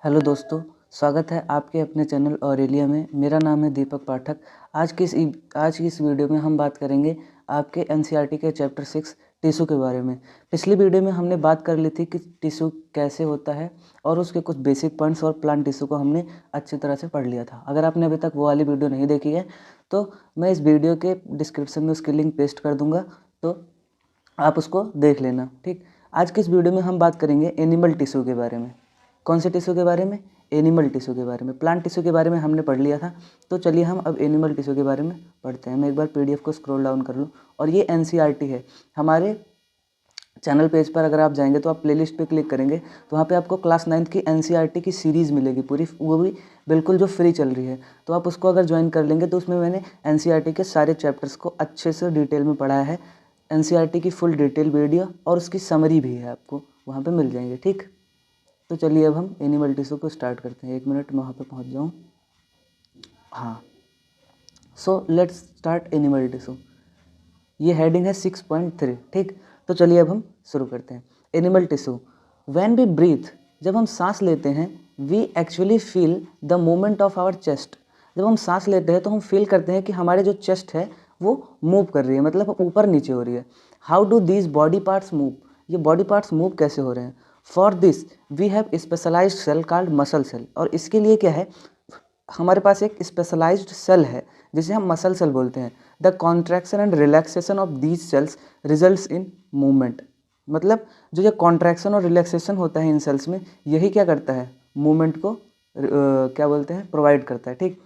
Hello दोस्तों, स्वागत है आपके अपने चैनल ऑरेलिया में। मेरा नाम है दीपक पाठक। आज की इस वीडियो में हम बात करेंगे आपके एनसीईआरटी के चैप्टर 6 टिश्यू के बारे में। पिछली वीडियो में हमने बात कर ली थी कि टिश्यू कैसे होता है और उसके कुछ बेसिक पॉइंट्स और प्लांट टिश्यू को हमने अच्छी तरह से पढ़ लिया था। अगर आपने अभी तक वो वाली वीडियो नहीं देखी है तो मैं इस वीडियो के डिस्क्रिप्शन में उसकी लिंक पेस्ट कर दूँगा, तो आप उसको देख लेना। ठीक, आज की इस वीडियो में हम बात करेंगे एनिमल टिश्यू के बारे में। कौन से टिश्यू के बारे में? एनिमल टिश्यू के बारे में। प्लांट टिश्यू के बारे में हमने पढ़ लिया था, तो चलिए हम अब एनिमल टिश्यू के बारे में पढ़ते हैं। मैं एक बार पीडीएफ को स्क्रॉल डाउन कर लूँ और ये एनसीईआरटी है। हमारे चैनल पेज पर अगर आप जाएंगे तो आप प्लेलिस्ट पे क्लिक करेंगे तो वहाँ पे आपको क्लास 9th की एनसीईआरटी की सीरीज़ मिलेगी पूरी, वो भी बिल्कुल जो फ्री चल रही है। तो आप उसको अगर ज्वाइन कर लेंगे तो उसमें मैंने एनसीईआरटी के सारे चैप्टर्स को अच्छे से डिटेल में पढ़ाया है। एनसीईआरटी की फुल डिटेल वीडियो और उसकी समरी भी है, आपको वहाँ पे मिल जाएंगे। ठीक, तो चलिए अब हम एनिमल टिश्यू को स्टार्ट करते हैं। 1 मिनट मैं वहाँ पे पहुँच जाऊँ। हाँ, so let's start animal tissue. ये हेडिंग है 6.3। ठीक, तो चलिए अब हम शुरू करते हैं। Animal tissue. When we breathe, जब हम सांस लेते हैं, we actually feel the movement of our chest. जब हम सांस लेते हैं तो हम फील करते हैं कि हमारे जो चेस्ट है वो मूव कर रही है, मतलब ऊपर नीचे हो रही है। How do these body parts move? ये बॉडी पार्ट्स मूव कैसे हो रहे हैं? For this we have specialised cell called muscle cell. और इसके लिए क्या है, हमारे पास एक स्पेशलाइज्ड सेल है जिसे हम मसल सेल बोलते हैं। The contraction and relaxation of these cells results in movement. मतलब जो ये कॉन्ट्रैक्शन और रिलैक्सेशन होता है इन सेल्स में, यही क्या करता है, मूवमेंट को क्या बोलते हैं, प्रोवाइड करता है। ठीक,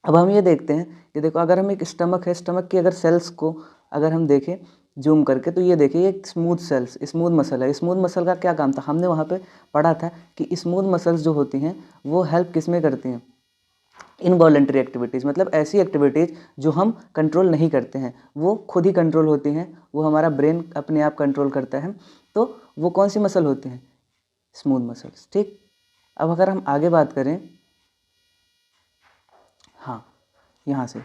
अब हम ये देखते हैं कि देखो, अगर हम एक स्टमक है, स्टमक की अगर सेल्स को अगर हम देखें जूम करके, तो ये देखिए ये स्मूथ सेल्स, स्मूथ मसल है। स्मूथ मसल का क्या काम था, हमने वहाँ पे पढ़ा था कि स्मूथ मसल्स जो होती हैं वो हेल्प किस में करती हैं, इनवॉलेंट्री एक्टिविटीज़, मतलब ऐसी एक्टिविटीज़ जो हम कंट्रोल नहीं करते हैं, वो खुद ही कंट्रोल होती हैं, वो हमारा ब्रेन अपने आप कंट्रोल करता है। तो वो कौन सी मसल होती हैं? Smooth muscles. ठीक, अब अगर हम आगे बात करें, हाँ, यहाँ से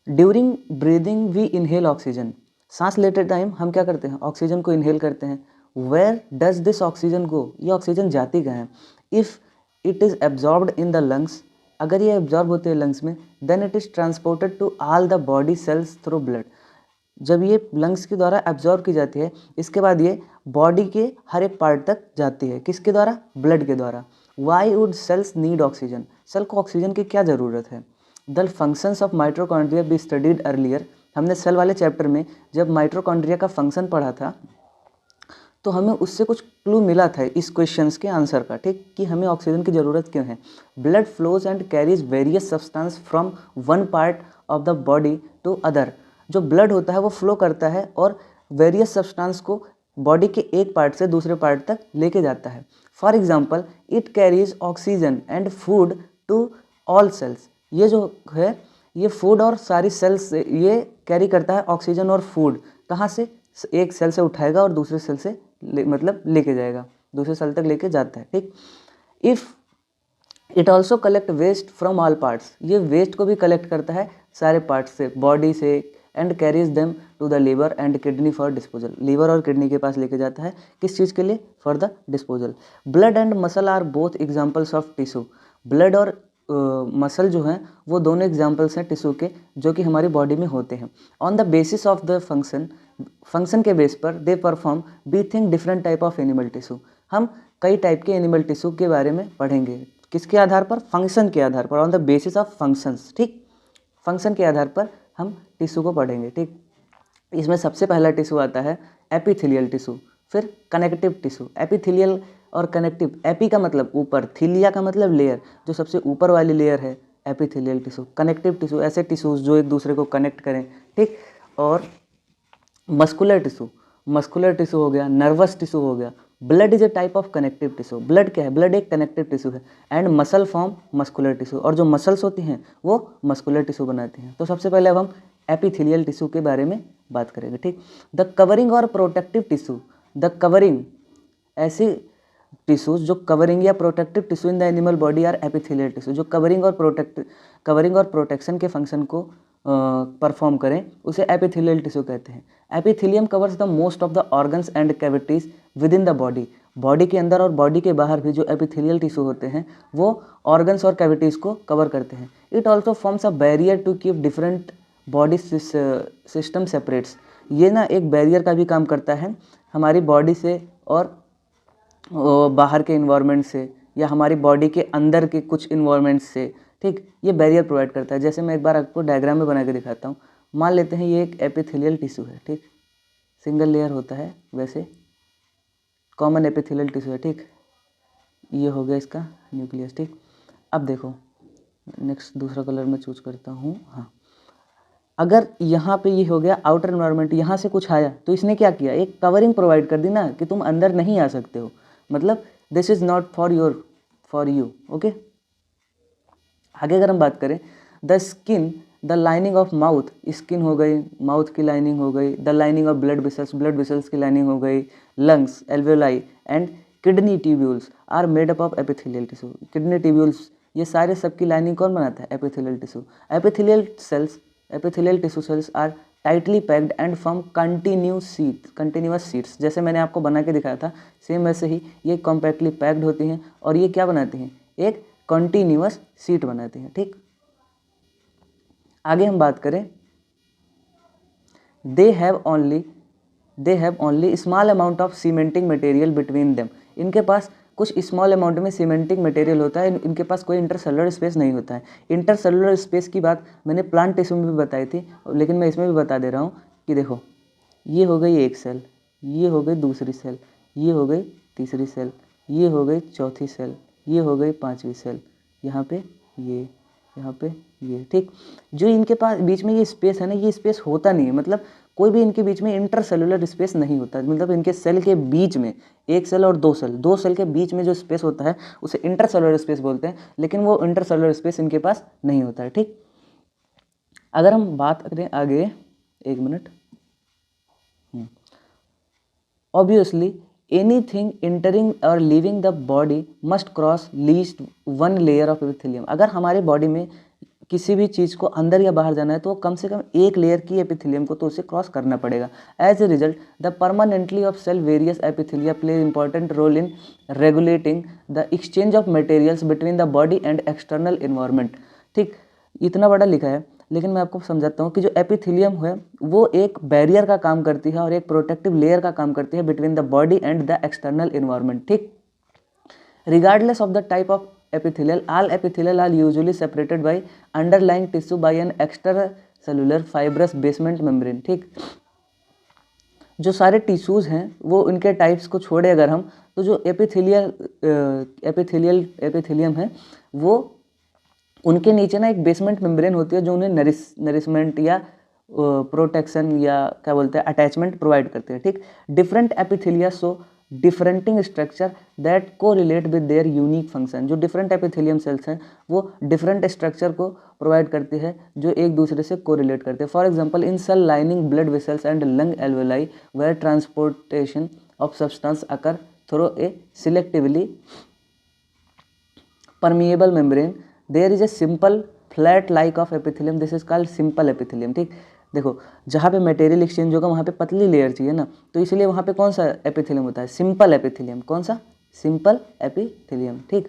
during breathing we inhale oxygen. सांस लेते टाइम हम क्या करते हैं, ऑक्सीजन को इनहेल करते हैं। Where does this oxygen go? ये ऑक्सीजन जाती कहाँ है? If it is absorbed in the lungs, अगर ये एब्जॉर्ब होते हैं लंग्स में, then it is transported to all the body cells through blood. जब ये लंग्स के द्वारा एब्जॉर्ब की जाती है, इसके बाद ये बॉडी के हर एक पार्ट तक जाती है। किसके द्वारा? ब्लड के द्वारा। Why would cells need oxygen? Cell को ऑक्सीजन की क्या ज़रूरत है? The functions of mitochondria be studied earlier. हमने सेल वाले चैप्टर में जब माइट्रोकॉन्ड्रिया का फंक्शन पढ़ा था तो हमें उससे कुछ क्लू मिला था इस क्वेश्चंस के आंसर का। ठीक, कि हमें ऑक्सीजन की ज़रूरत क्यों है। Blood flows and carries various substance from one part of the body to other. जो ब्लड होता है वो फ्लो करता है और वेरियस सब्सटेंस को बॉडी के एक पार्ट से दूसरे पार्ट तक लेके जाता है। For example, it carries oxygen and food to all cells. ये जो है, ये फूड और सारी सेल्स ये कैरी करता है ऑक्सीजन और फूड। कहाँ से? एक सेल से उठाएगा और दूसरे सेल से मतलब लेके जाएगा, दूसरे सेल तक लेके जाता है। ठीक, if it also collect waste from all parts. ये वेस्ट को भी कलेक्ट करता है सारे पार्ट्स से, बॉडी से, and carries them to the liver and kidney for disposal. Liver और किडनी के पास लेके जाता है, किस चीज़ के लिए? For the disposal. Blood and muscle are both examples of tissue. Blood और मसल जो हैं वो दोनों एग्जाम्पल्स हैं टिश्यू के, जो कि हमारी बॉडी में होते हैं। On the basis of the function के बेस पर they perform B think different type of animal tissue. हम कई टाइप के एनिमल टिश्यू के बारे में पढ़ेंगे। किसके आधार पर? फंक्शन के आधार पर, on the basis of functions. ठीक, फंक्शन के आधार पर हम टिश्यू को पढ़ेंगे। ठीक, इसमें सबसे पहला टिश्यू आता है एपिथेलियल टिश्यू, फिर कनेक्टिव टिश्यू। एपिथेलियल और कनेक्टिव, एपी का मतलब ऊपर, थीलिया का मतलब लेयर, जो सबसे ऊपर वाली लेयर है एपिथेलियल टिश्यू। कनेक्टिव टिश्यू ऐसे टिश्यूज जो एक दूसरे को कनेक्ट करें। ठीक, और मस्कुलर टिश्यू, मस्कुलर टिश्यू हो गया, नर्वस टिश्यू हो गया। Blood is a type of connective tissue. Blood क्या है? ब्लड एक कनेक्टिव टिश्यू है। And muscle form muscular tissue, और जो मसल्स होती हैं वो मस्कुलर टिश्यू बनाती हैं। तो सबसे पहले अब हम एपिथेलियल टिश्यू के बारे में बात करेंगे। ठीक, द कवरिंग और प्रोटेक्टिव टिश्यू। द कवरिंग, ऐसी टिश्यूज जो कवरिंग या protective tissue in the animal body are epithelial tissue. जो कवरिंग और प्रोटेक्शन के फंक्शन को परफॉर्म करें उसे एपिथेलियल टिश्यू कहते हैं। Epithelium covers the most of the organs and cavities within the body. Body के अंदर और बॉडी के बाहर भी जो एपिथेलियल टिश्यू होते हैं वो ऑर्गन्स और कैविटीज़ को कवर करते हैं। It also forms a barrier to keep different body system separates. ये ना एक बैरियर का भी काम करता है हमारी बॉडी से और बाहर के इन्वायरमेंट से या हमारी बॉडी के अंदर के कुछ इन्वायरमेंट से, ठीक। ये बैरियर प्रोवाइड करता है। जैसे मैं एक बार आपको डायग्राम में बना के दिखाता हूँ। मान लेते हैं ये एक एपिथेलियल टिश्यू है, ठीक, सिंगल लेयर होता है, वैसे कॉमन एपिथेलियल टिश्यू है, ठीक। ये हो गया इसका न्यूक्लियस, ठीक। अब देखो नेक्स्ट दूसरा कलर मैं चूज करता हूँ। हाँ, अगर यहाँ पे ये हो गया आउटर एनवायरनमेंट, यहाँ से कुछ आया तो इसने क्या किया, एक कवरिंग प्रोवाइड कर दी ना कि तुम अंदर नहीं आ सकते हो, मतलब this is not for you, okay. आगे अगर हम बात करें, the skin, the lining of mouth, skin हो गई, माउथ की लाइनिंग हो गई, the lining of blood vessels की लाइनिंग हो गई, lungs, alveoli and kidney tubules are made up of epithelial tissue. Kidney tubules, ये सारे सबकी लाइनिंग कौन बनाता है, epithelial tissue. Epithelial tissue cells are tightly packed and form continuous seats. जैसे मैंने आपको बना के दिखाया था, सेम वैसे ही ये कॉम्पैक्टली पैक्ड होती हैं और ये क्या बनाती हैं, एक कंटिन्यूअस सीट बनाती हैं, ठीक। आगे हम बात करें, they have only small amount of cementing material between them. इनके पास कुछ स्मॉल अमाउंट में सीमेंटिंग मटेरियल होता है, इनके पास कोई इंटरसेलुलर स्पेस नहीं होता है। इंटरसेलुलर स्पेस की बात मैंने प्लांट टिश्यू में भी बताई थी, लेकिन मैं इसमें भी बता दे रहा हूँ कि देखो, ये हो गई एक सेल, ये हो गई दूसरी सेल, ये हो गई तीसरी सेल, ये हो गई चौथी सेल, ये हो गई पांचवी सेल, यहाँ पे ये, यहाँ पे ये, ठीक। जो इनके पास बीच में ये स्पेस है ना, ये स्पेस होता नहीं है, मतलब कोई भी इनके बीच में इंटरसेलुलर स्पेस नहीं होता, मतलब इनके सेल के बीच में, एक सेल और दो सेल के बीच में जो स्पेस होता है उसे इंटरसेलुलर स्पेस बोलते हैं, लेकिन वो इंटरसेलुलर स्पेस इनके पास नहीं होता है, ठीक। अगर हम बात करें आगे, एक मिनट, ऑब्वियसली एनीथिंग इंटरिंग और leaving the body must cross least one layer of epithelium. अगर हमारे बॉडी में किसी भी चीज़ को अंदर या बाहर जाना है तो कम से कम एक लेयर की एपिथेलियम को तो उसे क्रॉस करना पड़ेगा। As a result the permanently of cell various epithelia play important role in regulating the exchange of materials between the body and external environment, ठीक। इतना बड़ा लिखा है, लेकिन मैं आपको समझाता हूँ कि जो एपिथेलियम है वो एक बैरियर का काम करती है और एक प्रोटेक्टिव लेयर का काम करती है between the body and the external environment, ठीक। Regardless of the type of epithelial, all epithelial are usually separated by underlying tissue by an extracellular fibrous basement membrane, ठीक। जो सारे टिश्यूज हैं वो उनके टाइप्स को छोड़े अगर हम, तो जो एपिथेलियम है वो उनके नीचे ना एक बेसमेंट मेम्ब्रेन होती है जो उन्हें नरिशमेंट या प्रोटेक्शन या क्या बोलते हैं अटैचमेंट प्रोवाइड करते हैं, ठीक। Different epithelia so differing structure that को relate with their unique function. जो डिफरेंट एपिथेलियम सेल्स हैं वो डिफरेंट स्ट्रक्चर को प्रोवाइड करती है जो एक दूसरे से को रिलेट करते हैं। For example in cell lining blood vessels and lung alveoli where transportation of substance occur through a selectively permeable membrane there is a simple flat like of epithelium, this is called simple epithelium, ठीक। देखो जहाँ पे material exchange होगा वहाँ पे पतली layer चाहिए ना, तो इसलिए वहाँ पे कौन सा एपिथेलियम होता है, सिंपल एपिथेलियम। कौन सा, सिंपल एपिथेलियम, ठीक।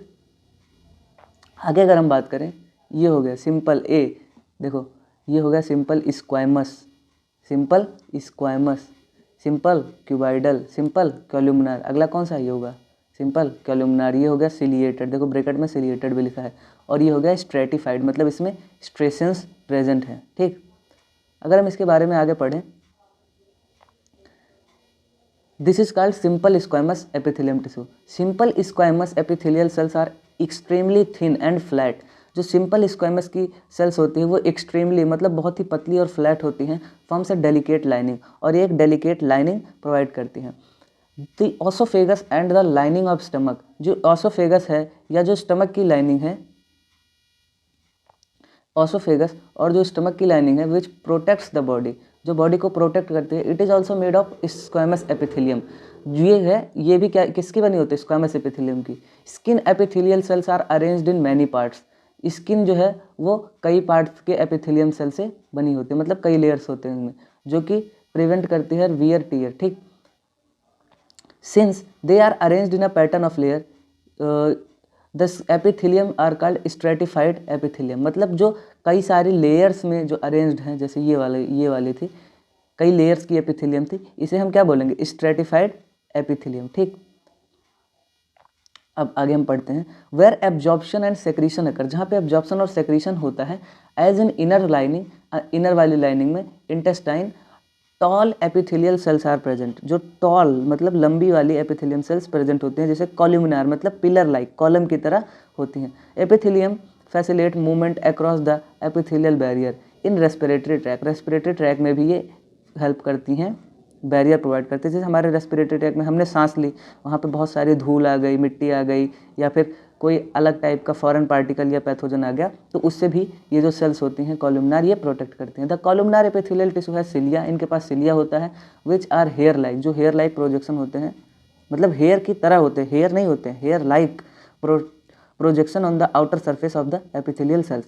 आगे अगर हम बात करें, ये हो गया सिंपल ए, देखो ये हो गया simple squamous, simple squamous, simple cuboidal, simple कॉलुमनार। अगला कौन सा ये होगा, सिंपल कॉलुमनार। ये हो गया सिलिएटेड, देखो ब्रैकेट में सिलिएटेड भी लिखा है। और ये हो गया स्ट्रेटिफाइड, मतलब इसमें स्ट्रेसेंस प्रेजेंट है, ठीक। अगर हम इसके बारे में आगे पढ़ें, this is called simple squamous epithelium tissue. Simple squamous epithelial cells are extremely thin and flat. जो सिंपल स्क्वायमस की सेल्स होती है वो एक्सट्रीमली मतलब बहुत ही पतली और फ्लैट होती हैं, फॉर्म्स ए डेलिकेट लाइनिंग, और एक डेलिकेट लाइनिंग प्रोवाइड करती हैं। The oesophagus and the lining of stomach, जो ऑसोफेगस है या जो स्टमक की लाइनिंग है, ऑसोफेगस और जो स्टमक की लाइनिंग है विच प्रोटेक्ट्स द बॉडी, जो बॉडी को प्रोटेक्ट करती है, it is also made of squamous epithelium. ये है, ये भी क्या किसकी बनी होती है, स्क्वायमस एपिथेलियम की। Skin epithelial cells are arranged in many parts. स्किन जो है वो कई पार्ट्स के एपिथेलियम सेल से बनी होती है, मतलब कई लेयर्स होते हैं इनमें, जो कि प्रिवेंट करती है वियर टीयर, ठीक। Since they are arranged in a pattern of layer, the epithelium are called stratified epithelium. मतलब जो कई सारे लेयर्स में जो अरेंज्ड हैं, जैसे ये वाली थी, कई लेयर्स की एपिथेलियम थी, इसे हम क्या बोलेंगे? Stratified epithelium. ठीक, अब आगे हम पढ़ते हैं। Where absorption and secretion occur, जहाँ पे एब्जॉर्प्शन और सेक्रीशन होता है, as in inner lining, inner वाली लाइनिंग में intestine tall epithelial cells are present. जो टॉल मतलब लंबी वाली एपिथेलियम सेल्स प्रेजेंट होते हैं, जैसे कॉलुमिनार मतलब पिलर लाइक, कॉलम की तरह होती हैं। Epithelium facilitate movement across the epithelial barrier in respiratory tract. Respiratory tract में भी ये हेल्प करती हैं, बैरियर प्रोवाइड करते हैं। जैसे हमारे रेस्पिरेटरी ट्रैक में हमने सांस ली, वहाँ पे बहुत सारी धूल आ गई, मिट्टी आ गई, या फिर कोई अलग टाइप का फॉरेन पार्टिकल या पैथोजन आ गया, तो उससे भी ये जो सेल्स होती हैं कॉलुमनार, ये प्रोटेक्ट करते हैं। द कॉलुमनार एपिथेलियल टिश्यू है सिलिया, इनके पास सिलिया होता है, विच आर हेयर लाइक, जो हेयर लाइक प्रोजेक्शन होते हैं, मतलब हेयर की तरह होते हैं, हेयर नहीं होते हैं, hair like projection on the outer surface of the epithelial cells.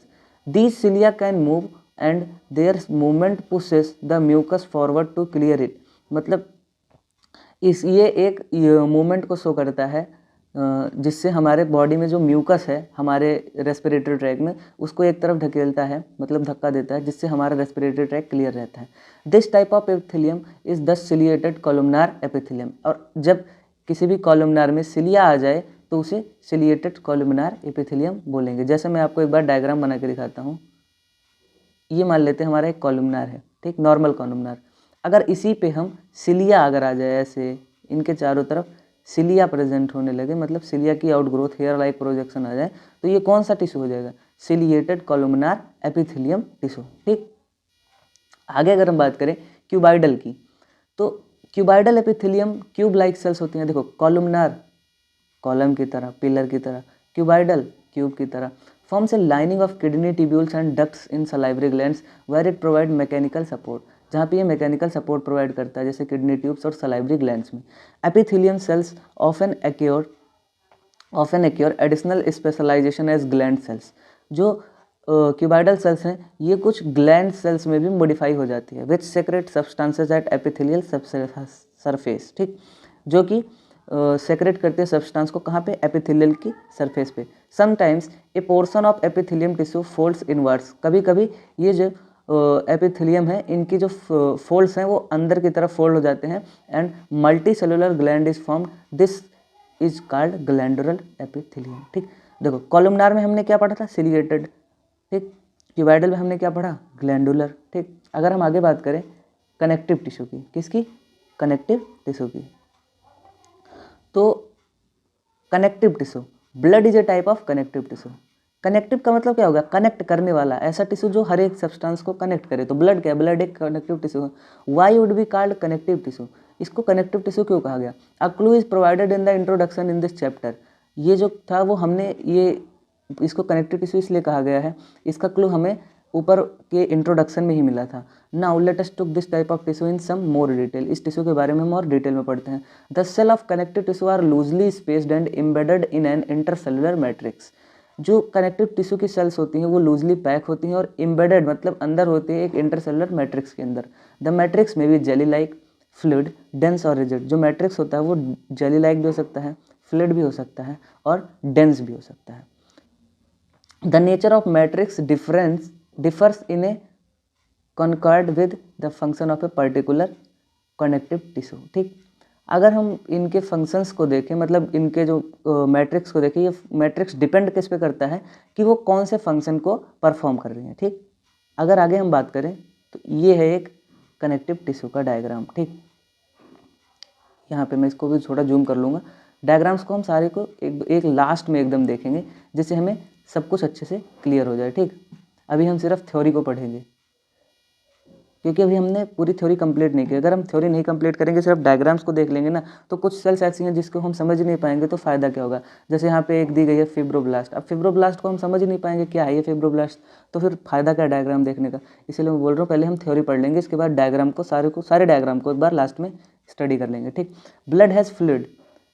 These cilia can move and their movement pushes the mucus forward to clear it. मतलब ये एक मूवमेंट को शो करता है, जिससे हमारे बॉडी में जो म्यूकस है हमारे रेस्पिरेटरी ट्रैक में, उसको एक तरफ ढकेलता है, मतलब धक्का देता है, जिससे हमारा रेस्पिरेटरी ट्रैक क्लियर रहता है। This type of epithelium is the ciliated columnar epithelium. और जब किसी भी कॉलुमनार में सिलिया आ जाए तो उसे सिलिएटेड कॉलुमनार एपिथेलियम बोलेंगे। जैसे मैं आपको एक बार डायग्राम बना के दिखाता हूँ। ये मान लेते हैं हमारा एक कॉलुमनार है, ठीक, नॉर्मल कॉलुमनार। अगर इसी पे हम सिलिया अगर आ जाए, ऐसे इनके चारों तरफ सिलिया प्रेजेंट होने लगे, मतलब सिलिया की आउटग्रोथ, हेयर लाइक प्रोजेक्शन आ जाए, तो ये कौन सा टिश्यू हो जाएगा? Ciliated columnar epithelium tissue. ठीक, आगे अगर हम बात करें क्यूबाइडल की, तो cuboidal epithelium cube like cells होती हैं। देखो, कॉलुमनार कॉलम की तरह, पिलर की तरह, क्यूबाइडल क्यूब की तरह, forms a lining of kidney tubules and ducts in salivary glands where it provide mechanical support, जहाँ पे ये मैकेनिकल सपोर्ट प्रोवाइड करता है, जैसे किडनी ट्यूब्स और सलाइवरी ग्लैंड्स में। Epithelium cells often acquire additional specialisation as gland cells. जो cuboidal cells हैं, ये कुछ ग्लैंड सेल्स में भी मॉडिफाई हो जाती है, which secrete substances at epithelial surface. ठीक, जो कि सेक्रेट करते हैं सब्सटेंस को, कहाँ पे? एपिथेलियल की सरफेस पे। Sometimes a portion of epithelium tissue folds inwards, कभी कभी ये जो एपिथेलियम है, इनकी जो फोल्ड्स हैं वो अंदर की तरफ फोल्ड हो जाते हैं, and multi cellular gland is formed, this is called glandular epithelium. ठीक, देखो कॉलुमनार में हमने क्या पढ़ा था? सिलिएटेड। ठीक, क्यूबाइडल में हमने क्या पढ़ा? ग्लैंडुलर। ठीक, अगर हम आगे बात करें कनेक्टिव टिश्यू की, किसकी? कनेक्टिव टिश्यू की, तो connective tissue, blood is a type of connective tissue. Connective का मतलब क्या होगा? कनेक्ट करने वाला, ऐसा टिश्यू जो हर एक सब्सटेंस को कनेक्ट करे। तो ब्लड क्या है? ब्लड एक कनेक्टिव टिश्यू है। Why would be called connective tissue? इसको कनेक्टिव टिश्यू क्यों कहा गया? A clue is provided in the introduction in this chapter. ये जो था वो हमने इसको कनेक्टिव टिश्यू इसलिए कहा गया है, इसका क्लू हमें ऊपर के इंट्रोडक्शन में ही मिला था। Now let us took this type of tissue in some more detail. इस टिश्यू के बारे में हम और डिटेल में पढ़ते हैं। The cell of connective tissue are loosely spaced and embedded in an intercellular matrix. जो कनेक्टिव टिश्यू की सेल्स होती हैं वो लूजली पैक होती हैं और एम्बेडेड मतलब अंदर होती है एक इंटरसेलुलर मैट्रिक्स के अंदर। द मैट्रिक्स में भी जेली लाइक, फ्लूइड, डेंस और रिजिड। जो मैट्रिक्स होता है वो जेली लाइक भी हो सकता है, फ्लूइड भी हो सकता है और डेंस भी हो सकता है। The nature of matrix differs in a concord with the function of a particular connective tissue। ठीक, अगर हम इनके फंक्शंस को देखें, मतलब इनके जो मैट्रिक्स को देखें, ये मैट्रिक्स डिपेंड किस पे करता है कि वो कौन से फंक्शन को परफॉर्म कर रही हैं। ठीक, अगर आगे हम बात करें तो ये है एक कनेक्टिव टिश्यू का डायग्राम। ठीक, यहाँ पे मैं इसको भी थोड़ा जूम कर लूँगा। डायग्राम्स को हम सारे को एक लास्ट में एकदम देखेंगे, जिससे हमें सब कुछ अच्छे से क्लियर हो जाए। ठीक, अभी हम सिर्फ थ्योरी को पढ़ेंगे, क्योंकि अभी हमने पूरी थ्योरी कंप्लीट नहीं की। अगर हम थ्योरी नहीं कंप्लीट करेंगे, सिर्फ डायग्राम्स को देख लेंगे ना, तो कुछ सेल्स ऐसी हैं जिसको हम समझ नहीं पाएंगे, तो फ़ायदा क्या होगा? जैसे यहाँ पे एक दी गई है फिब्रोब्लास्ट। अब फिब्रोब्लास्ट को हम समझ नहीं पाएंगे क्या है ये फिब्रोब्लास्ट, तो फिर फ़ायदा क्या डायग्राम देखने का? इसीलिए मैं बोल रहा हूँ पहले हम थ्योरी पढ़ लेंगे, इसके बाद डायग्राम को सारे डायग्राम को एक बार लास्ट में स्टडी कर लेंगे। ठीक, blood has fluid,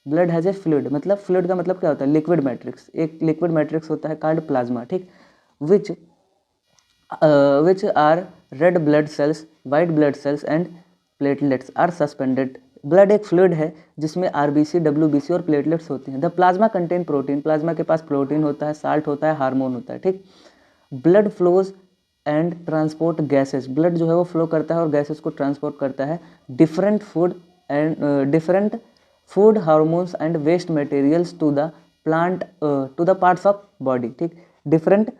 blood has a fluid, मतलब फ्लूइड का मतलब क्या होता है? Liquid matrix. एक लिक्विड मैट्रिक्स होता है कॉल्ड प्लाज्मा। ठीक, which are red blood cells, white blood cells and platelets are suspended blood एक फ्लूइड है जिसमें आरबीसी, डब्ल्यूबीसी और प्लेटलेट्स होती हैं। The plasma contain protein, plasma के पास प्रोटीन होता है, साल्ट होता है, हार्मोन होता है, ठीक। Blood flows and transport gases, blood जो है वो फ्लो करता है और गैसेस को ट्रांसपोर्ट करता है। Different food hormones and waste materials to the parts of body, ठीक। डिफरेंट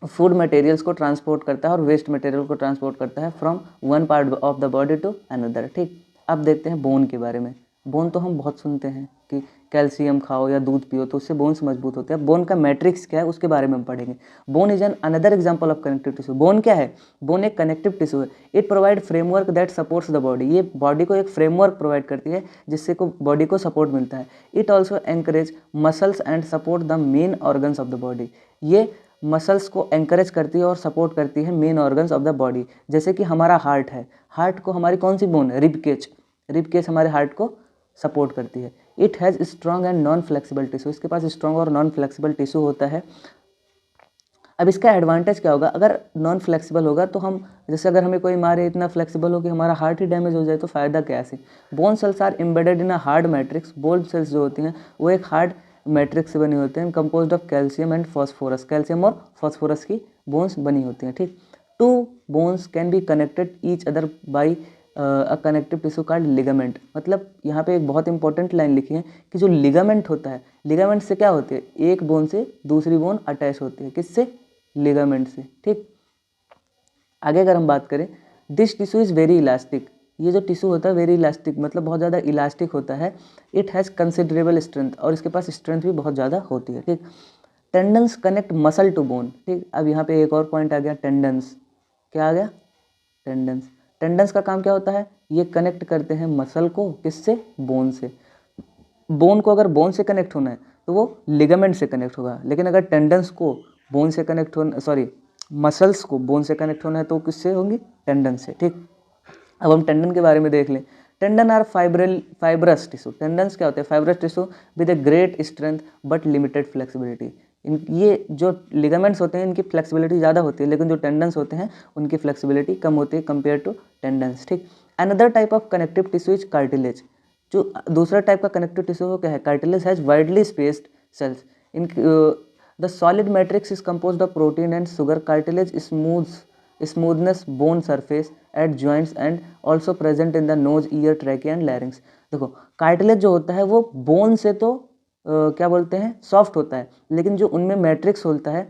फूड मटेरियल्स को ट्रांसपोर्ट करता है और वेस्ट मटेरियल को ट्रांसपोर्ट करता है from one part of the body to another, ठीक। अब देखते हैं बोन के बारे में। बोन तो हम बहुत सुनते हैं कि कैल्शियम खाओ या दूध पियो तो उससे बोन्स मजबूत होते हैं। बोन का मैट्रिक्स क्या है उसके बारे में हम पढ़ेंगे। Bone is an another example of connective tissue. Bone क्या है? बोन एक कनेक्टिव टिश्यू है। It provide framework that supports the body, ये बॉडी को एक फ्रेमवर्क प्रोवाइड करती है जिससे को बॉडी को सपोर्ट मिलता है। It also anchorage muscles and support the main organs of the body, ये मसल्स को एंकरेज करती है और सपोर्ट करती है main organs of the body. जैसे कि हमारा हार्ट है, हार्ट को हमारी कौन सी बोन है? रिब केज हमारे हार्ट को सपोर्ट करती है। It has strong and non flexible tissue, इसके पास स्ट्रॉन्ग और नॉन फ्लेक्सिबल टिश्यू होता है। अब इसका एडवांटेज क्या होगा? अगर नॉन फ्लेक्सिबल होगा तो हम, जैसे अगर हमें कोई मारे इतना फ्लेक्सिबल हो कि हमारा हार्ट ही डैमेज हो जाए तो फ़ायदा क्या है? Bone cells are embedded in a hard matrix, bone cells जो होती हैं वो एक हार्ड मैट्रिक्स से बनी होते हैं, composed of calcium and phosphorus, calcium और फॉस्फोरस की बोन्स बनी होती हैं, ठीक। Two bones can be connected each other by a connective tissue called ligament. मतलब यहाँ पे एक बहुत इंपॉर्टेंट लाइन लिखी है कि जो लिगामेंट होता है, लिगामेंट से क्या होती है? एक बोन से दूसरी बोन अटैच होती है, किससे? लिगामेंट से, ठीक। आगे अगर हम बात करें, this tissue is very elastic, ये जो टिश्यू होता है वेरी इलास्टिक मतलब बहुत ज़्यादा इलास्टिक होता है। इट हैज़ कंसिडरेबल स्ट्रेंथ, और इसके पास स्ट्रेंथ भी बहुत ज़्यादा होती है, ठीक। Tendons connect muscle to bone, ठीक। अब यहाँ पे एक और पॉइंट आ गया, टेंडन्स। क्या आ गया? टेंडन्स। टेंडन्स का काम क्या होता है? ये कनेक्ट करते हैं मसल को, किससे? बोन से। बोन को अगर बोन से कनेक्ट होना है तो वो लिगामेंट से कनेक्ट होगा, लेकिन अगर टेंडन्स को बोन से कनेक्ट होना, मसल्स को बोन से कनेक्ट होना है तो किससे होंगी? टेंडन से, ठीक। अब हम टेंडन के बारे में देख लें। Tendon are fibrous tissue. Tendons क्या होते हैं? Fibrous tissue with a great strength but limited flexibility. ये जो लिगामेंट्स होते हैं इनकी फ्लेक्सिबिलिटी ज़्यादा होती है, लेकिन जो टेंडन्स होते हैं उनकी फ्लेक्सिबिलिटी कम होती है कंपेयर टू टेंडन्स, ठीक। Another type of connective tissue is cartilage. जो दूसरा टाइप का कनेक्टिव टिश्यू वो क्या है? Cartilage has widely spaced cells. In the solid matrix is composed of protein and sugar. Cartilage smoothness bone surface at joints and also present in the nose, ear, trachea and larynx। देखो cartilage जो होता है वो bone से तो क्या बोलते हैं? सॉफ्ट होता है, लेकिन जो उनमें मैट्रिक्स होता है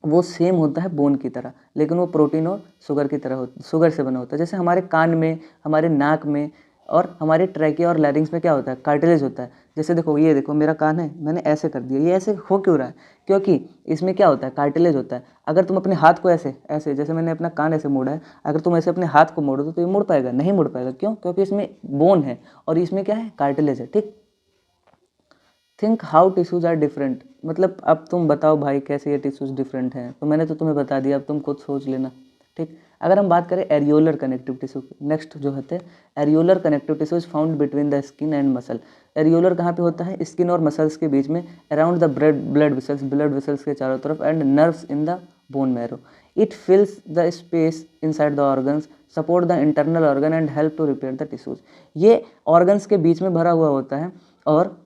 वो सेम होता है बोन की तरह, लेकिन वो प्रोटीन और शुगर से बना होता है। जैसे हमारे कान में, हमारे नाक में और हमारे ट्रैकिया और लैरिंग्स में क्या होता है? कार्टिलेज होता है। जैसे देखो, ये देखो मेरा कान है, मैंने ऐसे कर दिया, ये ऐसे हो क्यों रहा है? क्योंकि इसमें क्या होता है? कार्टिलेज होता है। अगर तुम अपने हाथ को ऐसे ऐसे, जैसे मैंने अपना कान ऐसे मोड़ा है, अगर तुम ऐसे अपने हाथ को मोड़ो तो ये मुड़ पाएगा? नहीं मुड़ पाएगा। क्यों? क्योंकि इसमें बोन है और इसमें क्या है? कार्टिलेज है, ठीक। Think how tissues are different. मतलब अब तुम बताओ भाई कैसे ये टिश्यूज डिफरेंट हैं, तो मैंने तो तुम्हें बता दिया, अब तुम खुद सोच लेना, ठीक। अगर हम बात करें एरियोलर कनेक्टिव टिश्यू, नेक्स्ट जो होते हैं areolar connective tissue is found between the skin and muscle. Areolar कहाँ पे होता है? स्किन और मसल्स के बीच में, अराउंड द ब्लड वेसल्स के चारों तरफ, and nerves in the bone marrow. It fills the space inside the organs, support the internal organ and help to repair the tissues. ये ऑर्गन्स के बीच में भरा हुआ होता है और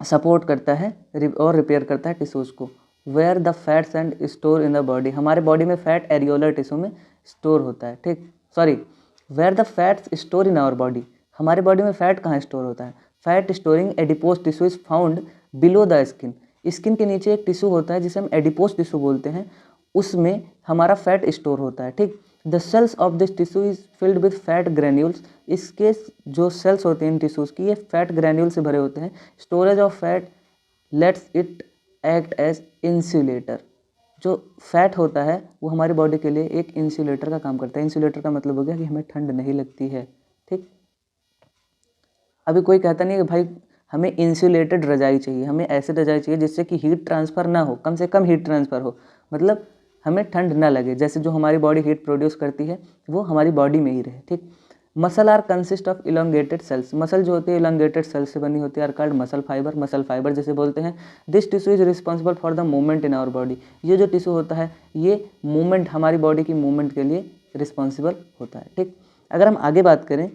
सपोर्ट करता है और रिपेयर करता है टिश्यूज़ को। Where the fats and store in the body, हमारे बॉडी में फैट एरियोलर टिश्यू में स्टोर होता है, ठीक। Where the fats store in our body, हमारे बॉडी में फैट कहाँ स्टोर होता है? Fat storing adipose tissue is found below the skin. Skin के नीचे एक टिश्यू होता है जिसे हम एडिपोज टिश्यू बोलते हैं, उसमें हमारा फैट स्टोर होता है, ठीक। The cells of this tissue is filled with fat granules, इसके जो सेल्स होते हैं इन टिश्यूज़ की, ये फैट ग्रैन्यूल से भरे होते हैं। Storage of fat lets it act as insulator. जो फैट होता है वो हमारी बॉडी के लिए एक इंसुलेटर का काम करता है। इंसुलेटर का मतलब हो गया कि हमें ठंड नहीं लगती है, ठीक। अभी कोई कहता नहीं है कि भाई हमें इंसुलेटेड रजाई चाहिए, हमें ऐसे रजाई चाहिए जिससे कि हीट ट्रांसफ़र ना हो, कम से कम हीट ट्रांसफ़र हो, मतलब हमें ठंड ना लगे, जैसे जो हमारी बॉडी हीट प्रोड्यूस करती है वो हमारी बॉडी में ही रहे, ठीक। Muscle are consist of elongated cells, muscle जो होती है इलोंगेटेड सेल्स से बनी होती है, आर कॉल्ड मसल फाइबर जैसे बोलते हैं। This tissue is responsible for the movement in our body, ये जो टिश्यू होता है ये मूवमेंट, हमारी बॉडी की मूवमेंट के लिए रिस्पॉन्सिबल होता है, ठीक। अगर हम आगे बात करें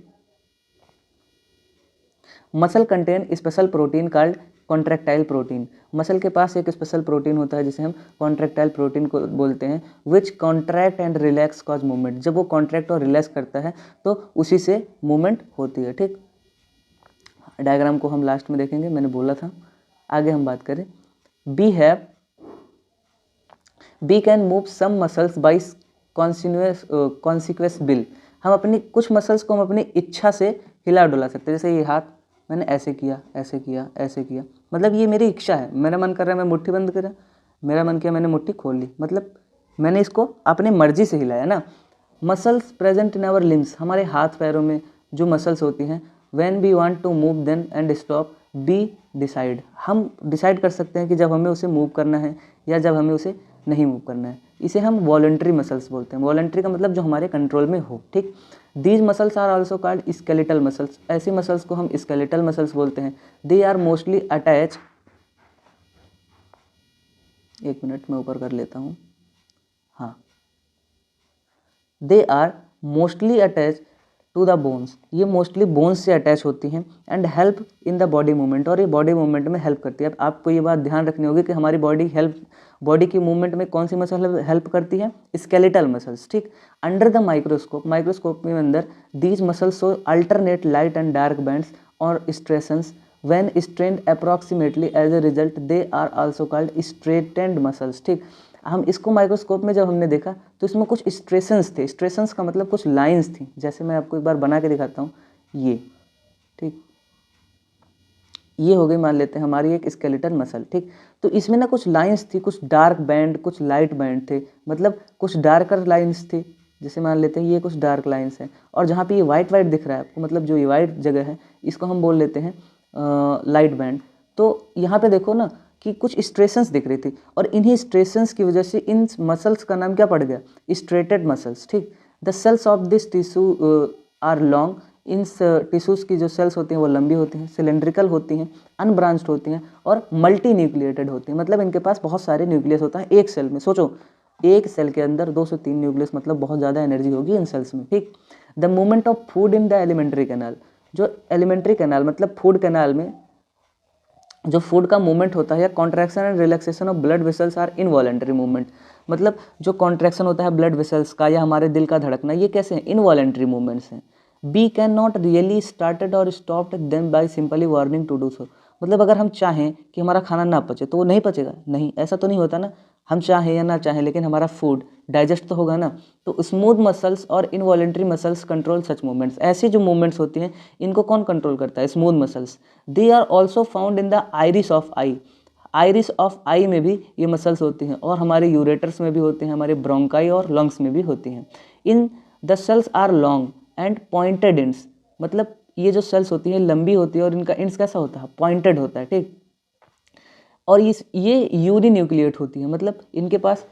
muscle contain special protein called contractile protein. Muscle के पास एक स्पेशल प्रोटीन होता है जिसे हम कॉन्ट्रैक्टाइल प्रोटीन को बोलते हैं, which contract and relax cause movement. जब वो कॉन्ट्रैक्ट और रिलैक्स करता है तो उसी से मूवमेंट होती है। ठीक, डायग्राम को हम लास्ट में देखेंगे, मैंने बोला था। आगे हम बात करें, we can move some muscles by consequence will. हम अपनी कुछ मसल्स को हम अपनी इच्छा से हिला डुला सकते हैं। जैसे ये हाथ मैंने ऐसे किया, ऐसे किया, ऐसे किया, मतलब ये मेरी इच्छा है। मेरा मन कर रहा है मैं मुट्ठी बंद करा, मेरा मन किया मैंने मुट्ठी खोल ली, मतलब मैंने इसको अपनी मर्जी से हिलाया ना। Muscles present in our limbs, हमारे हाथ पैरों में जो मसल्स होती हैं, when we want to move then and stop we decide. हम डिसाइड कर सकते हैं कि जब हमें उसे मूव करना है या जब हमें उसे नहीं मूव करना है। इसे हम वॉलंटरी मसल्स बोलते हैं। वॉलंटरी का मतलब जो हमारे कंट्रोल में हो। ठीक, these muscles are also called skeletal muscles. ऐसी मसल्स को हम स्केलेटल मसल्स बोलते हैं। दे आर मोस्टली अटैच, एक मिनट मैं ऊपर कर लेता हूँ, हाँ, they are mostly attach to the bones. ये मोस्टली बोन्स से अटैच होती हैं and help in the body movement, और ये बॉडी मूवमेंट में हेल्प करती है। अब आपको ये बात ध्यान रखनी होगी कि हमारी बॉडी की मूवमेंट में कौन सी मसल हेल्प करती है? Skeletal muscles. ठीक, अंडर द माइक्रोस्कोप में अंदर these muscles show alternate light and dark bands और striations when stained approximately as a result they are also called striated muscles. ठीक, हम इसको माइक्रोस्कोप में जब हमने देखा तो इसमें कुछ स्ट्रेशंस थे। स्ट्रेशंस का मतलब कुछ लाइंस थी, जैसे मैं आपको एक बार बना के दिखाता हूँ, ये। ठीक, ये हो गई मान लेते हैं हमारी एक स्केलेटल मसल। ठीक, तो इसमें ना कुछ लाइंस थी, कुछ डार्क बैंड, कुछ लाइट बैंड थे, मतलब कुछ डार्कर लाइंस थी। जैसे मान लेते हैं ये कुछ डार्क लाइंस हैं, और जहाँ पे ये वाइट वाइट दिख रहा है आपको, मतलब जो ये वाइट जगह है, इसको हम बोल लेते हैं लाइट बैंड। तो यहाँ पे देखो ना कि कुछ स्ट्रेशंस दिख रही थी, और इन्हीं स्ट्रेशंस की वजह से इन मसल्स का नाम क्या पड़ गया? Striated muscles. ठीक, the cells of this tissue are long. इन टिश्यूज़ की जो सेल्स होती हैं वो लंबी होती हैं, सिलेंड्रिकल होती हैं, अनब्रांच्ड होती हैं और मल्टी न्यूक्लिएटेड होती हैं। मतलब इनके पास बहुत सारे न्यूक्लियस होता है एक सेल में। सोचो, एक सेल के अंदर 2 से 3 न्यूक्लियस, मतलब बहुत ज़्यादा एनर्जी होगी इन सेल्स में। ठीक, the movement of food in the alimentary canal. जो एलिमेंट्री कैनाल मतलब फूड कैनाल में जो फूड का मूवमेंट होता है, या contraction and relaxation of blood vessels are involuntary movement. मतलब जो कॉन्ट्रैक्शन होता है ब्लड वेसल्स का या हमारे दिल का धड़कना, ये कैसे हैं? इनवॉलेंटरी मूवमेंट्स हैं। We can not really started और stopped them by simply warning to do so. मतलब अगर हम चाहें कि हमारा खाना ना पचे तो वो नहीं पचेगा? नहीं, ऐसा तो नहीं होता ना। हम चाहें या ना चाहें लेकिन हमारा फूड डाइजेस्ट तो होगा ना। तो स्मूथ मसल्स और इनवॉलेंटरी मसल्स कंट्रोल सच मूवमेंट्स। ऐसी जो मूवमेंट्स होती हैं इनको कौन कंट्रोल करता है? Smooth muscles. They are also found in the iris of eye. Iris of eye में भी ये मसल्स होती हैं, और हमारे यूरेटर्स में भी होते हैं, हमारे ब्रोंकाई और लंग्स में भी होती हैं। In the cells are long and pointed ends. मतलब ये जो सेल्स होती हैं लंबी होती है और इनका इंड्स कैसा होता है? पॉइंटेड होता है। ठीक, और ये यूनिन्यूक्लिएट होती है, मतलब इनके पास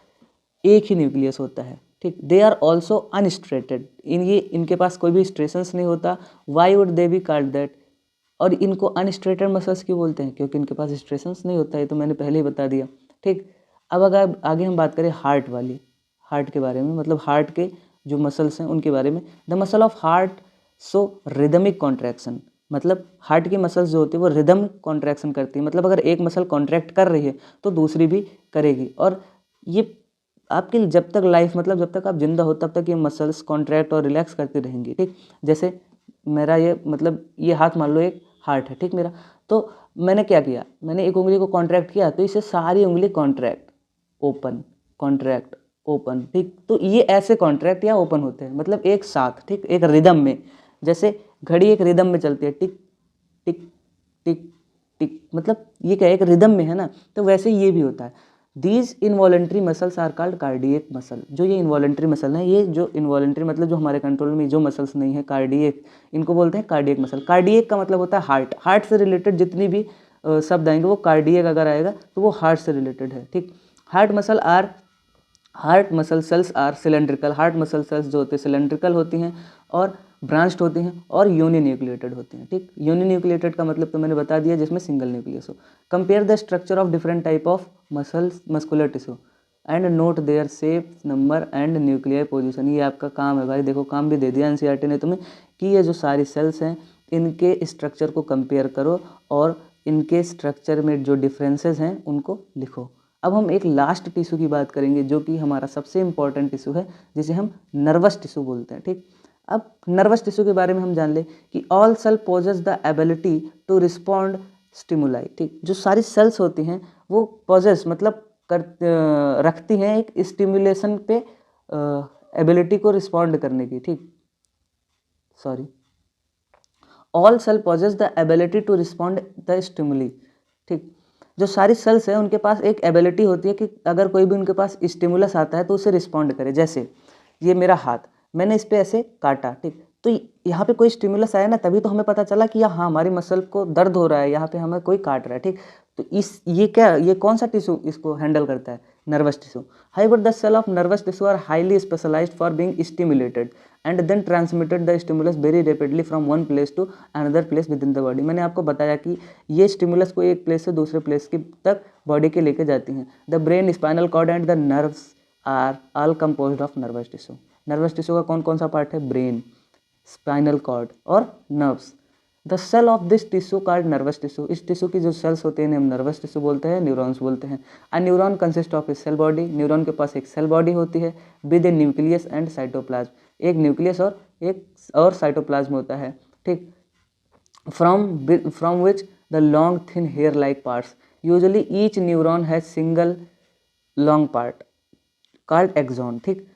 एक ही न्यूक्लियस होता है। ठीक, दे आर ऑल्सो अनस्ट्रेटेड। इनके पास कोई भी स्ट्रेशंस नहीं होता। Why would they be called that? और इनको अनस्ट्रेटेड मसल्स क्यों बोलते हैं? क्योंकि इनके पास स्ट्रेशंस नहीं होता है, तो मैंने पहले ही बता दिया। ठीक, अब अगर आगे हम बात करें हार्ट के बारे में, मतलब हार्ट के जो मसल्स हैं उनके बारे में। The muscle of heart so rhythmic contraction. मतलब हार्ट की मसल्स जो होती है वो रिदम कॉन्ट्रैक्शन करती है। मतलब अगर एक मसल कॉन्ट्रैक्ट कर रही है तो दूसरी भी करेगी, और ये आपकी जब तक लाइफ, मतलब जब तक आप जिंदा हो तब तक ये मसल्स कॉन्ट्रैक्ट और रिलैक्स करती रहेंगी। ठीक, जैसे मेरा ये, मतलब ये हाथ मान लो एक हार्ट है, ठीक मेरा, तो मैंने क्या किया? मैंने एक उंगली को कॉन्ट्रैक्ट किया तो इसे सारी उंगली कॉन्ट्रैक्ट ओपन कॉन्ट्रैक्ट ओपन। ठीक, तो ये ऐसे कॉन्ट्रैक्ट या ओपन होते हैं, मतलब एक साथ। ठीक, एक रिदम में, जैसे घड़ी एक रिदम में चलती है, टिक टिक टिक टिक, मतलब ये क्या एक रिदम में है ना। तो वैसे ये भी होता है। These involuntary muscles are called cardiac muscle. जो ये इनवॉलेंट्री मसल है, ये जो इनवॉलेंट्री मतलब जो हमारे कंट्रोल में जो मसल्स नहीं है, कार्डियक, इनको बोलते हैं कार्डियक मसल। कार्डियक का मतलब होता है हार्ट। हार्ट से रिलेटेड जितनी भी शब्द आएंगे वो कार्डियक अगर आएगा तो वो हार्ट से रिलेटेड है। ठीक, heart muscle cells are cylindrical. Heart muscle cells जो होते हैं सिलेंड्रिकल होती हैं और ब्रांच्ड होती हैं और यूनिन्यूक्लिएटेड होती हैं। ठीक, यूनिन्यूक्लिएटेड का मतलब तो मैंने बता दिया, जिसमें सिंगल न्यूक्लियस हो। Compare the structure of different type of muscular tissue and note their shape, number and nuclear position. ये आपका काम है भाई, देखो काम भी दे दिया एनसीईआरटी ने तुम्हें कि ये जो सारी सेल्स हैं इनके स्ट्रक्चर को कंपेयर करो और इनके स्ट्रक्चर में जो डिफरेंसेस हैं उनको लिखो। अब हम एक लास्ट टिश्यू की बात करेंगे जो कि हमारा सबसे इम्पॉर्टेंट टिश्यू है, जिसे हम नर्वस टिश्यू बोलते हैं। ठीक, अब नर्वस टिश्यू के बारे में हम जान ले कि all cell possess the ability to respond stimuli. ठीक, जो सारी सेल्स होती हैं वो पोजेस मतलब रखती हैं एक स्टिमुलेशन पे एबिलिटी को रिस्पॉन्ड करने की। ठीक, sorry, all cell possess the ability to respond the stimuli. ठीक, जो सारी सेल्स हैं उनके पास एक एबिलिटी होती है कि अगर कोई भी उनके पास स्टिमुलस आता है तो उसे रिस्पॉन्ड करे। जैसे ये मेरा हाथ, मैंने इस पर ऐसे काटा, ठीक, तो यहाँ पे कोई स्टिमुलस आया ना, तभी तो हमें पता चला कि हाँ हमारी मसल को दर्द हो रहा है, यहाँ पे हमें कोई काट रहा है। ठीक, तो ये कौन सा टिश्यू इसको हैंडल करता है? Nervous tissue. However the cell of nervous tissue are highly specialised for being stimulated and then transmitted the stimulus very rapidly from one place to another place within the body. मैंने आपको बताया कि ये stimulus को एक place से दूसरे place की तक बॉडी के लेके जाती हैं। The brain, spinal cord and the nerves are all composed of nervous tissue. Nervous tissue का कौन कौन सा पार्ट है? ब्रेन, स्पाइनल कॉर्ड और nerves. The cell of this tissue called nervous tissue. इस टिश्यू की जो सेल्स होते हैं हम नर्वस टिश्यू बोलते हैं, न्यूरॉन्स बोलते हैं। A neuron consist of a cell body. Neuron के पास एक सेल बॉडी होती है with a nucleus and cytoplasm. एक न्यूक्लियस और साइटोप्लाज्म होता है। ठीक, from which the long thin hair like parts. Usually each neuron has single long part called axon. ठीक,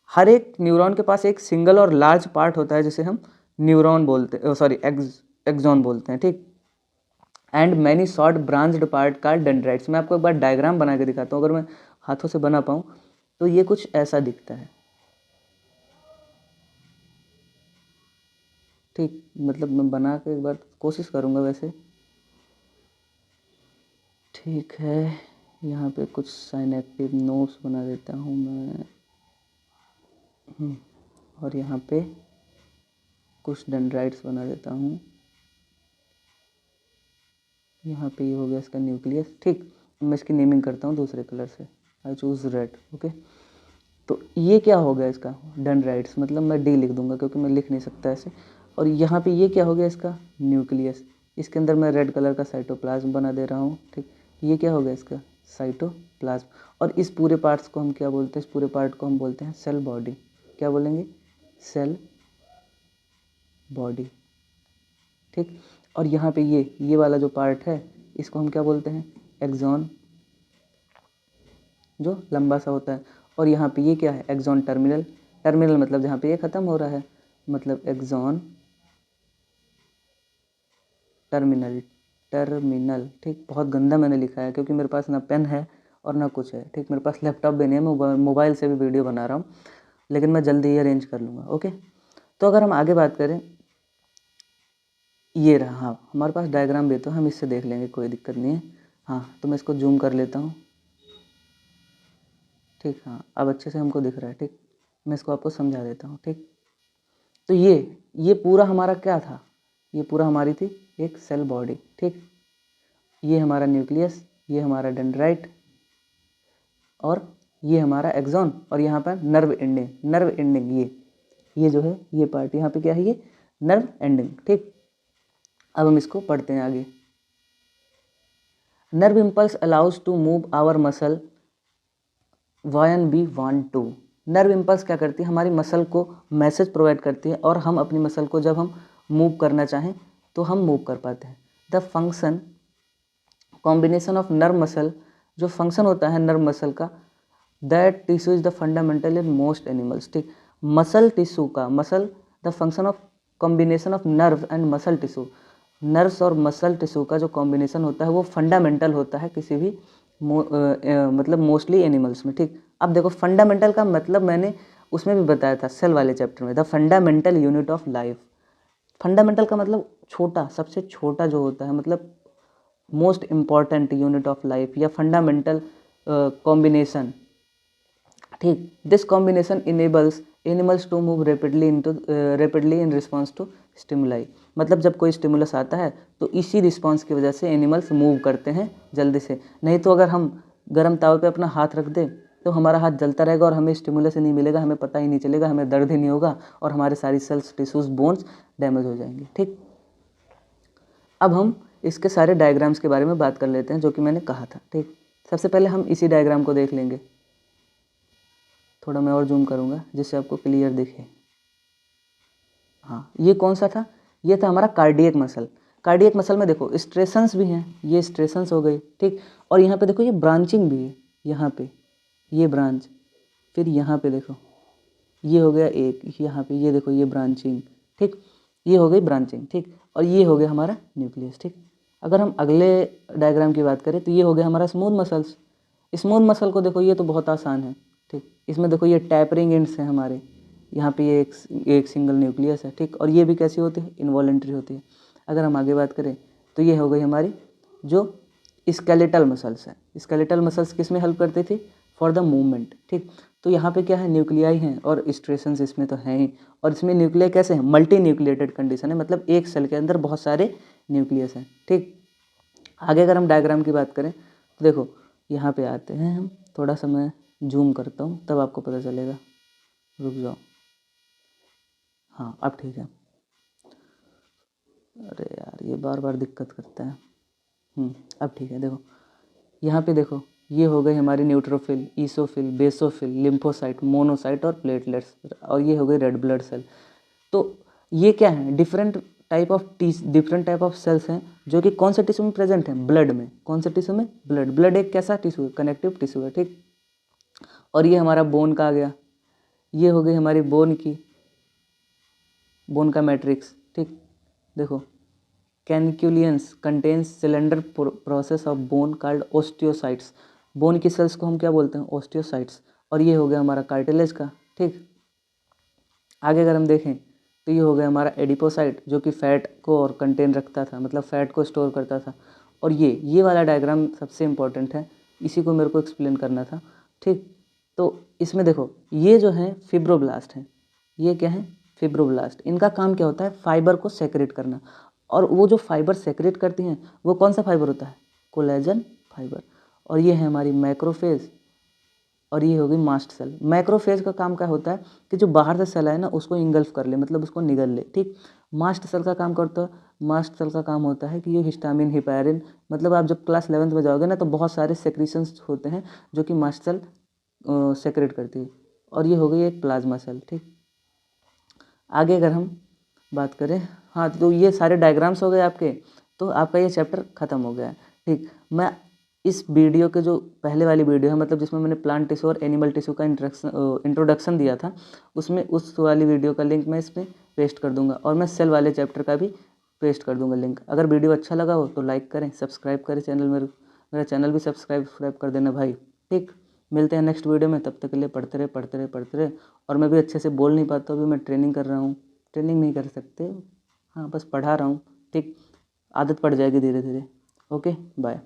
हर एक न्यूरॉन के पास एक सिंगल और लार्ज पार्ट होता है जिसे हम न्यूरॉन बोलते हैं, सॉरी एक्सॉन बोलते हैं। ठीक, and many short branched part called dendrites. मैं आपको एक बार डायग्राम बना के दिखाता हूँ, अगर मैं हाथों से बना पाऊँ तो ये कुछ ऐसा दिखता है। ठीक, मतलब मैं बना के एक बार कोशिश करूँगा वैसे। ठीक है, यहाँ पे कुछ साइनेप्टिक नोट्स बना देता हूँ मैं, और यहाँ पे कुछ डेंड्राइट्स बना देता हूँ। यहाँ पे ये हो गया इसका न्यूक्लियस। ठीक, मैं इसकी नेमिंग करता हूँ दूसरे कलर से, आई चूज़ रेड। ओके, तो ये क्या हो गया इसका? डेंड्राइट्स, मतलब मैं डी लिख दूंगा क्योंकि मैं लिख नहीं सकता ऐसे। और यहाँ पे ये क्या हो गया इसका? न्यूक्लियस। इसके अंदर मैं रेड कलर का साइटोप्लाज्म बना दे रहा हूँ। ठीक, ये क्या हो गया इसका? साइटोप्लाज्म। और इस पूरे पार्ट्स को हम क्या बोलते हैं? इस पूरे पार्ट को हम बोलते हैं सेल बॉडी। क्या बोलेंगे? Cell body. ठीक, और यहाँ पे ये वाला जो पार्ट है इसको हम क्या बोलते हैं? एक्सॉन, जो लंबा सा होता है। और यहाँ पे ये क्या है? Axon terminal. टर्मिनल मतलब जहाँ पे ये ख़त्म हो रहा है, मतलब एक्सॉन टर्मिनल। टर्मिनल। ठीक, बहुत गंदा मैंने लिखा है क्योंकि मेरे पास ना पेन है और ना कुछ है। ठीक, मेरे पास लैपटॉप भी नहीं है, मैं मोबाइल से भी वीडियो बना रहा हूँ, लेकिन मैं जल्दी ही अरेंज कर लूँगा। ओके, तो अगर हम आगे बात करें, ये रहा। हाँ, हमारे पास डायग्राम भी तो हम इससे देख लेंगे, कोई दिक्कत नहीं है। हाँ, तो मैं इसको जूम कर लेता हूँ। ठीक, हाँ, अब अच्छे से हमको दिख रहा है। ठीक, मैं इसको आपको समझा देता हूँ। ठीक, तो ये पूरा हमारा क्या था? ये पूरा हमारी थी एक सेल बॉडी। ठीक, ये हमारा न्यूक्लियस, ये हमारा डेंड्राइट, और ये हमारा एक्सॉन, और यहाँ पर नर्व एंडिंग। नर्व एंडिंग ये जो है ये पार्ट, यहाँ पे क्या है? ये नर्व एंडिंग। ठीक, अब हम इसको पढ़ते हैं आगे। Nerve impulse allows to move our muscle when we want to. Nerve impulse क्या करती है? हमारी मसल को मैसेज प्रोवाइड करती है, और हम अपनी मसल को जब हम मूव करना चाहें तो हम मूव कर पाते हैं। The function combination of nerve muscle, जो फंक्शन होता है नर्व मसल का, that tissue is the fundamental in most animals. ठीक, मसल टिश्यू का, the function of combination of nerve and muscle tissue, nerves और मसल टिश्यू का जो combination होता है वो फंडामेंटल होता है किसी भी मतलब मोस्टली एनिमल्स में। ठीक, अब देखो फंडामेंटल का मतलब मैंने उसमें भी बताया था सेल वाले चैप्टर में, the fundamental unit of life. Fundamental का मतलब छोटा, सबसे छोटा जो होता है, मतलब most important unit of life, या फंडामेंटल कॉम्बिनेशन। ठीक, this combination enables animals to move rapidly in response to stimuli. मतलब जब कोई स्टिमुलस आता है तो इसी रिस्पॉन्स की वजह से एनिमल्स मूव करते हैं जल्दी से। नहीं तो अगर हम गर्म तावे पे अपना हाथ रख दें तो हमारा हाथ जलता रहेगा और हमें स्टिमुलस ही नहीं मिलेगा, हमें पता ही नहीं चलेगा, हमें दर्द ही नहीं होगा, और हमारे सारी सेल्स, टिश्यूज, बोन्स डैमेज हो जाएंगे। ठीक, अब हम इसके सारे डायग्राम्स के बारे में बात कर लेते हैं जो कि मैंने कहा था। ठीक, सबसे पहले हम इसी डायग्राम को देख लेंगे। थोड़ा मैं और जूम करूँगा जिससे आपको क्लियर दिखे। हाँ, ये कौन सा था? ये था हमारा कार्डियक मसल। कार्डियक मसल में देखो स्ट्रेशंस भी हैं, ये स्ट्रेशंस हो गई। ठीक, और यहाँ पे देखो ये ब्रांचिंग भी है, यहाँ पे ये ब्रांच, फिर यहाँ पे देखो ये हो गया एक, यहाँ पे ये देखो ये ब्रांचिंग। ठीक, ये हो गई ब्रांचिंग। ठीक, और ये हो गया हमारा न्यूक्लियस। ठीक, अगर हम अगले डायग्राम की बात करें तो ये हो गया हमारा स्मूथ मसल्स। स्मूथ मसल को देखो, ये तो बहुत आसान है। ठीक, इसमें देखो ये टैपरिंग एंड्स हैं हमारे, यहाँ पे ये एक सिंगल न्यूक्लियस है। ठीक, और ये भी कैसी होती है? इनवॉलेंट्री होती है। अगर हम आगे बात करें तो ये हो गई हमारी जो स्केलेटल मसल्स है। स्केलेटल मसल्स किस में हेल्प करती थी? For the movement. ठीक, तो यहाँ पे क्या है? न्यूक्लियाई हैं और स्ट्रेशंस इसमें तो हैं ही। और इसमें न्यूक्लियाई कैसे हैं? मल्टी न्यूक्लिएटेड कंडीशन है, मतलब एक सेल के अंदर बहुत सारे न्यूक्लियस हैं। ठीक, आगे अगर हम डायग्राम की बात करें तो देखो यहाँ पे आते हैं हम, थोड़ा सा मैं जूम करता हूँ तब आपको पता चलेगा। रुक जाओ, हाँ अब ठीक है। अरे यार ये बार बार दिक्कत करता है। अब ठीक है। देखो यहाँ पे देखो ये हो गए हमारे न्यूट्रोफिल, ईसोफिल, बेसोफिल, लिम्फोसाइट, मोनोसाइट और प्लेटलेट्स, और ये हो गए रेड ब्लड सेल। तो ये क्या है? डिफरेंट टाइप ऑफ सेल्स हैं जो कि कौन से टिश्यू में प्रेजेंट हैं? ब्लड में। कौन से टिश्यू में? ब्लड। ब्लड एक कैसा टिश्यू है? कनेक्टिव टिश्यू है। ठीक, और ये हमारा बोन का आ गया, ये हो गई हमारी बोन का मैट्रिक्स। ठीक, देखो canaliculi contains cylinder process of bone called osteocytes. Bone की सेल्स को हम क्या बोलते हैं? ओस्टियोसाइट्स। और ये हो गया हमारा कार्टिलेज का। ठीक, आगे अगर हम देखें तो ये हो गया हमारा एडिपोसाइट जो कि फैट को और कंटेन रखता था, मतलब फैट को स्टोर करता था। और ये वाला डायग्राम सबसे इम्पॉर्टेंट है, इसी को मेरे को एक्सप्लेन करना था। ठीक, तो इसमें देखो ये जो है फिब्रोब्लास्ट हैं। ये क्या है? फिब्रोब्लास्ट। इनका काम क्या होता है? फाइबर को सेक्रेट करना। और वो जो फाइबर सेक्रेट करती हैं वो कौन सा फाइबर होता है? Collagen fibre. और ये है हमारी मैक्रोफेज, और ये होगी मास्ट सेल। मैक्रोफेज का काम क्या होता है? कि जो बाहर से सेल है ना उसको इंगल्फ कर ले, मतलब उसको निगल ले। ठीक, मास्ट सेल का काम करता है, मास्ट सेल का काम होता है कि ये हिस्टामिन, हिपैरिन, मतलब आप जब क्लास 11th में जाओगे ना तो बहुत सारे सेक्रीशंस होते हैं जो कि मास्ट सेल सेक्रेट करती है। और ये हो गई एक प्लाज्मा सेल। ठीक, आगे अगर हम बात करें, हाँ तो ये सारे डायग्राम्स हो गए आपके, तो आपका ये चैप्टर ख़त्म हो गया है। ठीक, मैं इस वीडियो के जो पहले वाली वीडियो है, मतलब जिसमें मैंने प्लांट टिश्यू और एनिमल टिश्यू का इंट्रोडक्शन दिया था, उसमें उस वाली वीडियो का लिंक मैं इसमें पेस्ट कर दूंगा, और मैं सेल वाले चैप्टर का भी पेस्ट कर दूंगा लिंक। अगर वीडियो अच्छा लगा हो तो लाइक करें, सब्सक्राइब करें चैनल, मेरा चैनल भी सब्सक्राइब कर देना भाई। ठीक, मिलते हैं नेक्स्ट वीडियो में, तब तक के लिए पढ़ते रहे। और मैं भी अच्छे से बोल नहीं पाता, अभी मैं ट्रेनिंग कर रहा हूँ, ट्रेनिंग नहीं कर सकते, हाँ बस पढ़ा रहा हूँ। ठीक, आदत पड़ जाएगी धीरे धीरे। Okay, bye.